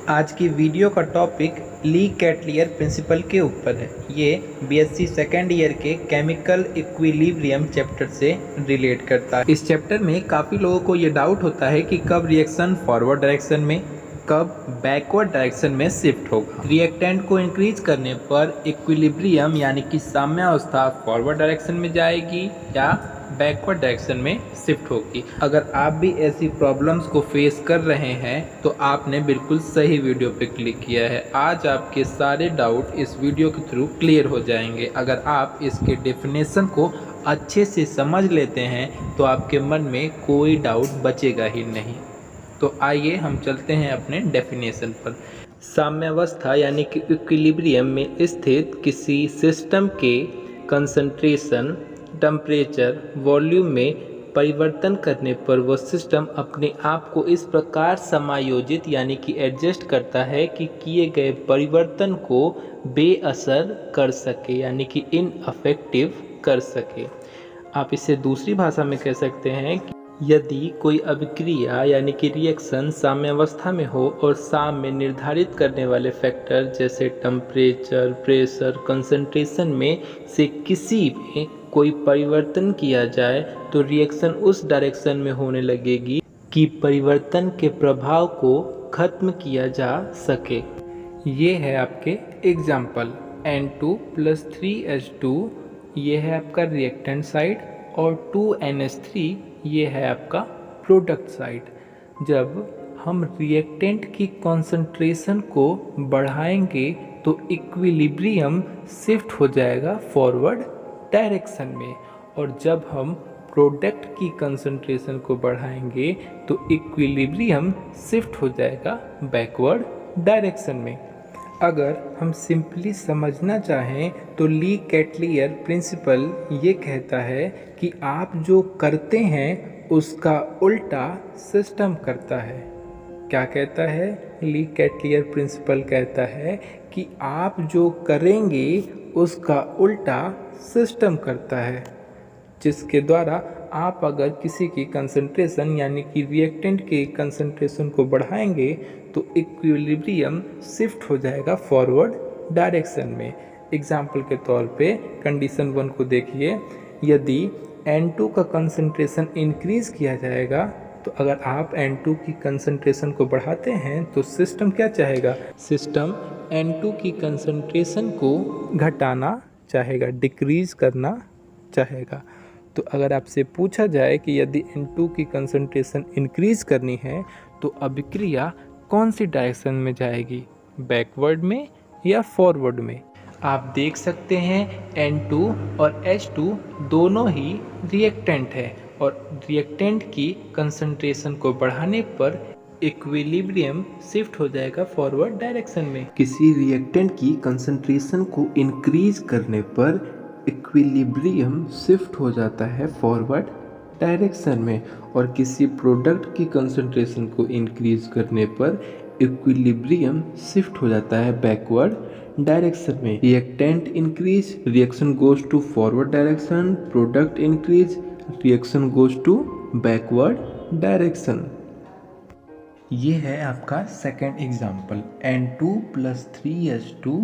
आज की वीडियो का टॉपिक ली कैटलियर प्रिंसिपल के ऊपर है। ये बीएससी सेकेंड ईयर के केमिकल इक्विलिब्रियम चैप्टर से रिलेट करता है। इस चैप्टर में काफ़ी लोगों को ये डाउट होता है कि कब रिएक्शन फॉरवर्ड डायरेक्शन में, कब बैकवर्ड डायरेक्शन में शिफ्ट होगा। रिएक्टेंट को इंक्रीज करने पर इक्विलिब्रियम यानी कि साम्यावस्था फॉरवर्ड डायरेक्शन में जाएगी या बैकवर्ड डायरेक्शन में शिफ्ट होगी। अगर आप भी ऐसी प्रॉब्लम्स को फेस कर रहे हैं तो आपने बिल्कुल सही वीडियो पे क्लिक किया है। आज आपके सारे डाउट इस वीडियो के थ्रू क्लियर हो जाएंगे। अगर आप इसके डेफिनेशन को अच्छे से समझ लेते हैं तो आपके मन में कोई डाउट बचेगा ही नहीं। तो आइए हम चलते हैं अपने डेफिनेशन पर। साम्यावस्था यानी कि इक्विलिब्रियम में स्थित किसी सिस्टम के कंसंट्रेशन, टेम्परेचर, वॉल्यूम में परिवर्तन करने पर वह सिस्टम अपने आप को इस प्रकार समायोजित यानी कि एडजस्ट करता है कि किए गए परिवर्तन को बेअसर कर सके यानी कि इनअफेक्टिव कर सके। आप इसे दूसरी भाषा में कह सकते हैं कि यदि कोई अभिक्रिया यानी कि रिएक्शन साम्यावस्था में हो और साम में निर्धारित करने वाले फैक्टर जैसे टेम्परेचर, प्रेशर, कंसंट्रेशन में से किसी में कोई परिवर्तन किया जाए तो रिएक्शन उस डायरेक्शन में होने लगेगी कि परिवर्तन के प्रभाव को खत्म किया जा सके। ये है आपके एग्जाम्पल। N2 + 3H2 ये है आपका रिएक्टेंट साइड और 2NH3 ये है आपका प्रोडक्ट साइड। जब हम रिएक्टेंट की कॉन्सेंट्रेशन को बढ़ाएंगे तो इक्विलिब्रियम शिफ्ट हो जाएगा फॉरवर्ड डायरेक्शन में, और जब हम प्रोडक्ट की कंसंट्रेशन को बढ़ाएंगे तो इक्विलिब्रियम शिफ्ट हो जाएगा बैकवर्ड डायरेक्शन में। अगर हम सिंपली समझना चाहें तो ली कैटलियर प्रिंसिपल ये कहता है कि आप जो करते हैं उसका उल्टा सिस्टम करता है। क्या कहता है? ली कैटलियर प्रिंसिपल कहता है कि आप जो करेंगे उसका उल्टा सिस्टम करता है, जिसके द्वारा आप अगर किसी की कंसंट्रेशन यानी कि रिएक्टेंट के कंसंट्रेशन को बढ़ाएंगे तो इक्विलिब्रियम शिफ्ट हो जाएगा फॉरवर्ड डायरेक्शन में। एग्जाम्पल के तौर पे कंडीशन 1 को देखिए। यदि N2 का कंसंट्रेशन इंक्रीज किया जाएगा तो अगर आप N2 की कंसंट्रेशन को बढ़ाते हैं तो सिस्टम क्या चाहेगा? सिस्टम N2 की कंसंट्रेशन को घटाना चाहेगा, डिक्रीज करना चाहेगा। तो अगर आपसे पूछा जाए कि यदि N2 की कंसंट्रेशन इंक्रीज करनी है तो अभिक्रिया कौन सी डायरेक्शन में जाएगी, बैकवर्ड में या फॉरवर्ड में? आप देख सकते हैं N2 और H2 दोनों ही रिएक्टेंट है और रिएक्टेंट की कंसंट्रेशन को बढ़ाने पर इक्विलिब्रियम शिफ्ट हो जाएगा फॉरवर्ड डायरेक्शन में। किसी रिएक्टेंट की कंसंट्रेशन को इंक्रीज करने पर इक्विलिब्रियम शिफ्ट हो जाता है फॉरवर्ड डायरेक्शन में, और किसी प्रोडक्ट की कंसंट्रेशन को इंक्रीज करने पर इक्विलिब्रियम शिफ्ट हो जाता है बैकवर्ड डायरेक्शन में। Reactant increase, reaction goes to forward direction, product increase, reaction goes to backward direction. ये है आपका सेकेंड एग्जाम्पल। N2 + 3H2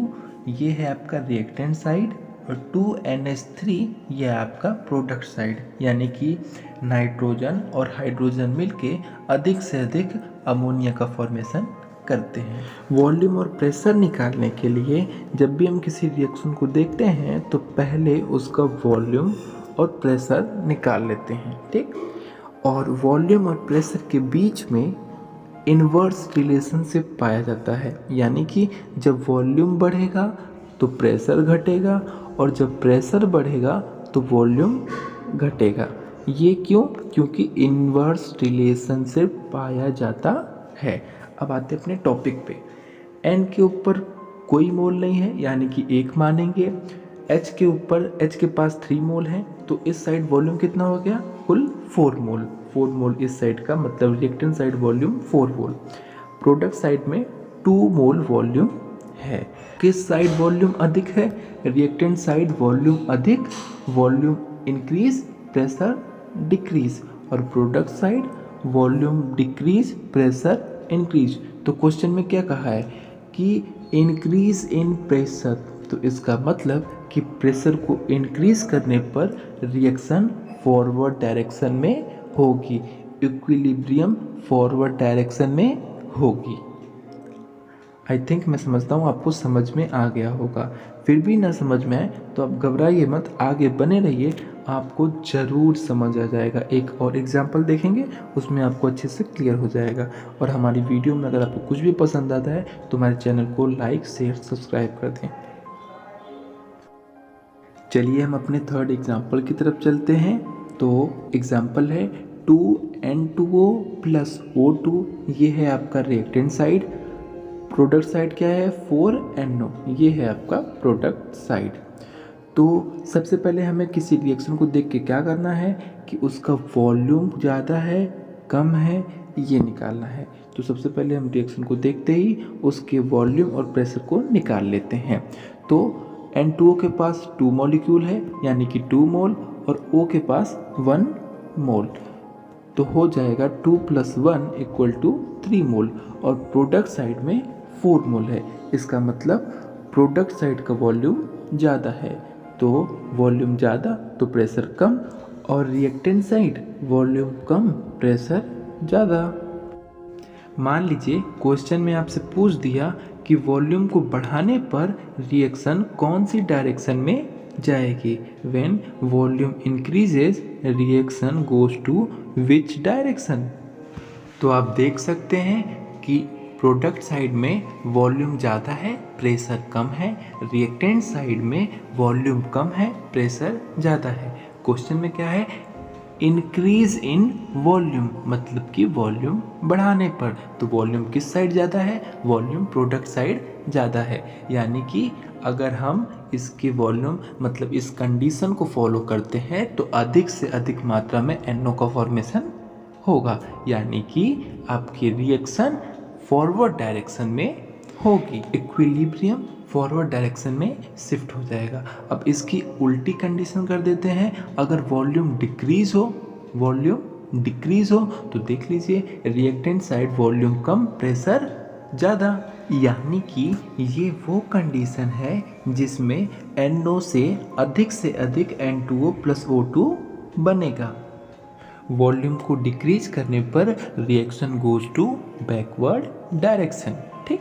ये है आपका रिएक्टेंट साइड और 2NH3 ये है आपका प्रोडक्ट साइड, यानी कि नाइट्रोजन और हाइड्रोजन मिलके अधिक से अधिक अमोनिया का फॉर्मेशन करते हैं। वॉल्यूम और प्रेशर निकालने के लिए जब भी हम किसी रिएक्शन को देखते हैं तो पहले उसका वॉल्यूम और प्रेशर निकाल लेते हैं, ठीक। और वॉल्यूम और प्रेशर के बीच में इन्वर्स रिलेशनशिप पाया जाता है, यानी कि जब वॉल्यूम बढ़ेगा तो प्रेशर घटेगा और जब प्रेशर बढ़ेगा तो वॉल्यूम घटेगा। ये क्यों? क्योंकि इन्वर्स रिलेशनशिप पाया जाता है। अब आते अपने टॉपिक पे। N के ऊपर कोई मोल नहीं है यानी कि 1 मानेंगे। H के ऊपर, H के पास 3 मोल है तो इस साइड वॉल्यूम कितना हो गया? कुल 4 मोल। 4 मोल इस साइड का मतलब रिएक्टेंट साइड वॉल्यूम 4 मोल। प्रोडक्ट साइड में 2 मोल वॉल्यूम है। किस साइड वॉल्यूम अधिक है? रिएक्टेंट साइड वॉल्यूम अधिक, वॉल्यूम इंक्रीज, प्रेशर डिक्रीज, और product side volume decrease, pressure increase. तो क्वेश्चन में क्या कहा है कि इंक्रीज इन प्रेशर, तो इसका मतलब कि प्रेशर को इंक्रीज करने पर रिएक्शन फॉरवर्ड डायरेक्शन में होगी, इक्विलिब्रियम फॉरवर्ड डायरेक्शन में होगी। आई थिंक मैं समझता हूँ आपको समझ में आ गया होगा। फिर भी ना समझ में आए तो आप घबराइए मत, आगे बने रहिए, आपको ज़रूर समझ आ जाएगा। एक और एग्जाम्पल देखेंगे, उसमें आपको अच्छे से क्लियर हो जाएगा। और हमारी वीडियो में अगर आपको कुछ भी पसंद आता है तो हमारे चैनल को लाइक शेयर सब्सक्राइब कर दें। चलिए हम अपने थर्ड एग्जाम्पल की तरफ चलते हैं। तो एग्जाम्पल है 2N2O + O2, ये है आपका रिएक्टेंट साइड। प्रोडक्ट साइड क्या है 4NO, ये है आपका प्रोडक्ट साइड। तो सबसे पहले हमें किसी रिएक्शन को देख के क्या करना है कि उसका वॉल्यूम ज़्यादा है कम है ये निकालना है। तो सबसे पहले हम रिएक्शन को देखते ही उसके वॉल्यूम और प्रेशर को निकाल लेते हैं। तो N2O के पास 2 मॉलिक्यूल है यानी कि 2 मोल, और O के पास 1 मोल, तो हो जाएगा 2 + 1 = 3 मोल। और प्रोडक्ट साइड में 4 मोल है, इसका मतलब प्रोडक्ट साइड का वॉल्यूम ज़्यादा है, तो वॉल्यूम ज़्यादा तो प्रेशर कम, और रिएक्टेंट साइड वॉल्यूम कम प्रेशर ज़्यादा। मान लीजिए क्वेश्चन में आपसे पूछ दिया कि वॉल्यूम को बढ़ाने पर रिएक्शन कौन सी डायरेक्शन में जाएगी। When volume increases reaction goes to which direction. तो आप देख सकते हैं कि प्रोडक्ट साइड में वॉल्यूम ज़्यादा है प्रेशर कम है, रिएक्टेंट साइड में वॉल्यूम कम है प्रेशर ज़्यादा है। क्वेश्चन में क्या है इंक्रीज इन वॉल्यूम, मतलब कि वॉल्यूम बढ़ाने पर। तो वॉल्यूम किस साइड ज़्यादा है, वॉल्यूम प्रोडक्ट साइड ज़्यादा है। यानी कि अगर हम इसके वॉल्यूम मतलब इस कंडीशन को फॉलो करते हैं तो अधिक से अधिक मात्रा में NO का फॉर्मेशन होगा, यानी कि आपकी रिएक्शन फॉरवर्ड डायरेक्शन में होगी, इक्विलिब्रियम फॉरवर्ड डायरेक्शन में शिफ्ट हो जाएगा। अब इसकी उल्टी कंडीशन कर देते हैं, अगर वॉल्यूम डिक्रीज हो तो देख लीजिए रिएक्टेंट साइड वॉल्यूम कम प्रेशर ज़्यादा, यानी कि ये वो कंडीशन है जिसमें NO से अधिक N2O + O2 बनेगा। वॉल्यूम को डिक्रीज करने पर reaction goes to backward direction. ठीक,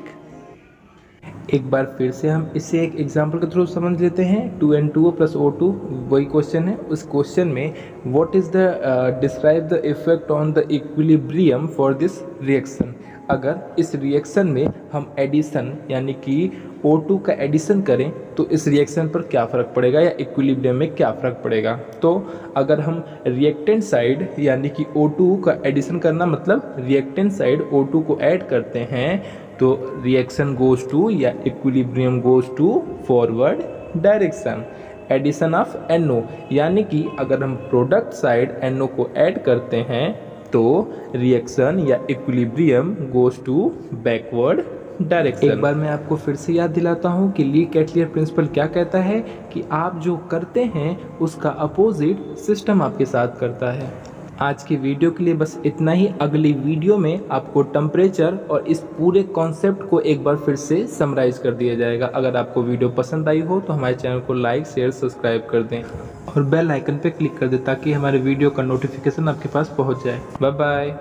एक बार फिर से हम इसे एक एग्जांपल के थ्रू समझ लेते हैं। 2N2O + O2 वही क्वेश्चन है। उस क्वेश्चन में what is the describe the effect on the equilibrium for this reaction. अगर इस रिएक्शन में हम एडिशन यानी कि O2 का एडिशन करें तो इस रिएक्शन पर क्या फ़र्क पड़ेगा या इक्विलिब्रियम में क्या फ़र्क पड़ेगा। तो अगर हम रिएक्टेंट साइड यानी कि O2 का एडिशन करना मतलब रिएक्टेंट साइड O2 को ऐड करते हैं तो रिएक्शन गोज टू या equilibrium goes to forward direction. Addition of NO यानी कि अगर हम प्रोडक्ट साइड NO को ऐड करते हैं तो रिएक्शन या equilibrium goes to backward direction. एक बार मैं आपको फिर से याद दिलाता हूँ कि ली कैटलियर प्रिंसिपल क्या कहता है कि आप जो करते हैं उसका अपोजिट सिस्टम आपके साथ करता है। आज की वीडियो के लिए बस इतना ही। अगली वीडियो में आपको टेम्परेचर और इस पूरे कॉन्सेप्ट को एक बार फिर से समराइज कर दिया जाएगा। अगर आपको वीडियो पसंद आई हो तो हमारे चैनल को लाइक शेयर सब्सक्राइब कर दें और बेल आइकन पर क्लिक कर दें ताकि हमारे वीडियो का नोटिफिकेशन आपके पास पहुंच जाए। Bye bye.